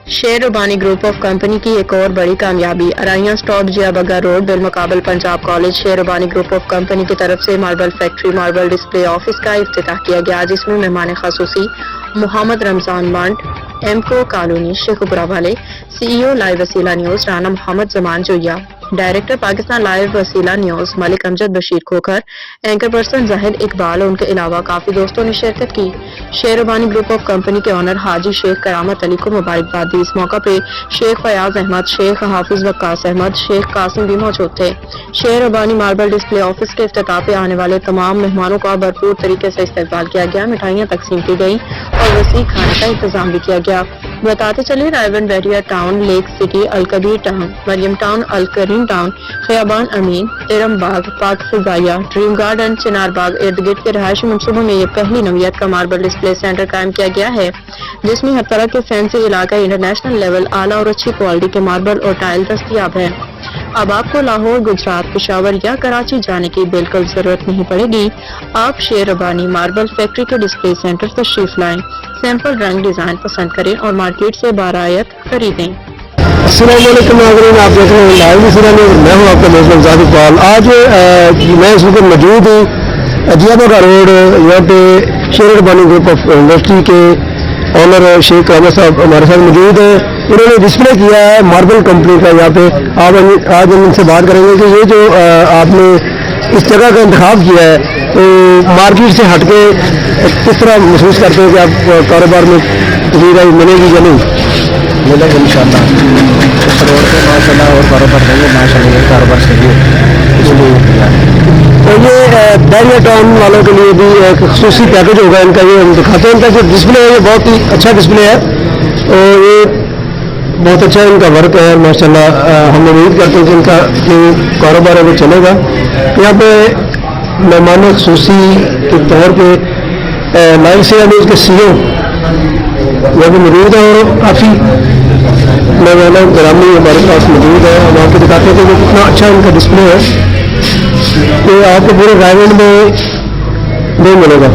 शेर Rabbani group of company की एक और बड़ी कामयाबी। अराइयां स्टॉप जिया बग्गा रोड बिलमुकाबल पंजाब कॉलेज शेर रबानी ग्रुप ऑफ कंपनी की तरफ से marble factory marble display office का इफ्तिताह किया गया, जिसमें मेहमान खसूसी मोहम्मद रमजान मंड एमको कॉलोनी शेखुपुरा वाले, CEO live Waseela news Rana Mohammad Zaman Joya, director Pakistan live Waseela news Malik Amjad Bashir Khokhar, anchor person Zahid Iqbal और उनके अलावा काफी दोस्तों ने शिरकत की। Sher Rabbani group of company के ऑनर हाजी शेख करामत अली को मुबारकबाद दी। इस मौका पे शेख फयाज अहमद, शेख हाफिज वक्कास अहमद, शेख कासिम भी मौजूद थे। शेर रबानी मार्बल डिस्प्ले ऑफिस के इफ्तिताह पे आने वाले तमाम मेहमानों का भरपूर तरीके से इस्तकबाल किया गया, मिठाइयाँ तकसीम की गई और वसी खाने का इंतजाम भी किया गया। बताते चले Raiwind barrier town, lake city, Alkabir town, Mariam town, Al Karim town, Khayaban Amin, Iram Bagh, Pak Fizaia, dream garden, चिनार बाग इर्द गिर्द के रहायशी मनसूबों में ये पहली नौयत का मार्बल डिस्प्ले सेंटर कायम किया गया है, जिसमें हर तरह के फैंसी इलाका इंटरनेशनल लेवल आला और अच्छी क्वालिटी के मार्बल और टाइल दस्तयाब है। अब आपको लाहौर, गुजरात, पेशावर या कराची जाने की बिल्कुल जरूरत नहीं पड़ेगी। आप शेर रबानी मार्बल फैक्ट्री के डिस्प्ले सेंटर तशरीफ लाएं, सैंपल रंग डिजाइन पसंद करें और मार्केट से बारायत खरीदें। अस्सलामुअलैकुम नाज़रीन, आप देख रहे हैं लाइव वसीला न्यूज़। मैं हूं आपका मेज़बान ज़ाद इकबाल। आज मैं इस वक्त मौजूद हूँ जिया बग्गा रोड, यहाँ पे शेर रबानी ग्रुप ऑफ इंडस्ट्री के ऑनर शेख करामत साहब हमारे साथ मौजूद है। उन्होंने डिस्प्ले किया है मार्बल कंपनी का यहाँ पे। आज हम इनसे बात करेंगे कि ये जो आपने इस जगह का इंतखाब किया है, तो मार्केट से हटके किस तरह महसूस करते हैं कि आप कारोबार में तब्दीली मिलेगी या नहीं? मिलेगा इंशाअल्लाह। इस रोड पे माशाअल्लाह और कारोबार होंगे, माशाअल्लाह ये कारोबार सही है, इसलिए तो ये बैरियर टाउन वालों के लिए भी एक खसूसी पैकेज होगा इनका। ये हम दिखाते हैं, इनका जो डिस्प्ले है ये बहुत ही अच्छा डिस्प्ले है और ये बहुत अच्छा इनका वर्क है माशाअल्लाह। हम उम्मीद करते हैं कि इनका जो कारोबार है वो चलेगा। यहाँ पे मेहमान खसूसी के तौर पे लाइव वसीला न्यूज़ के सीईओ यहाँ पे मौजूद है और काफ़ी मेहमान ग्रामी हमारे पास मौजूद है। हम आपको दिखाते हैं कि कितना अच्छा इनका डिस्प्ले है कि आपको पूरे रायगढ़ में नहीं मिलेगा।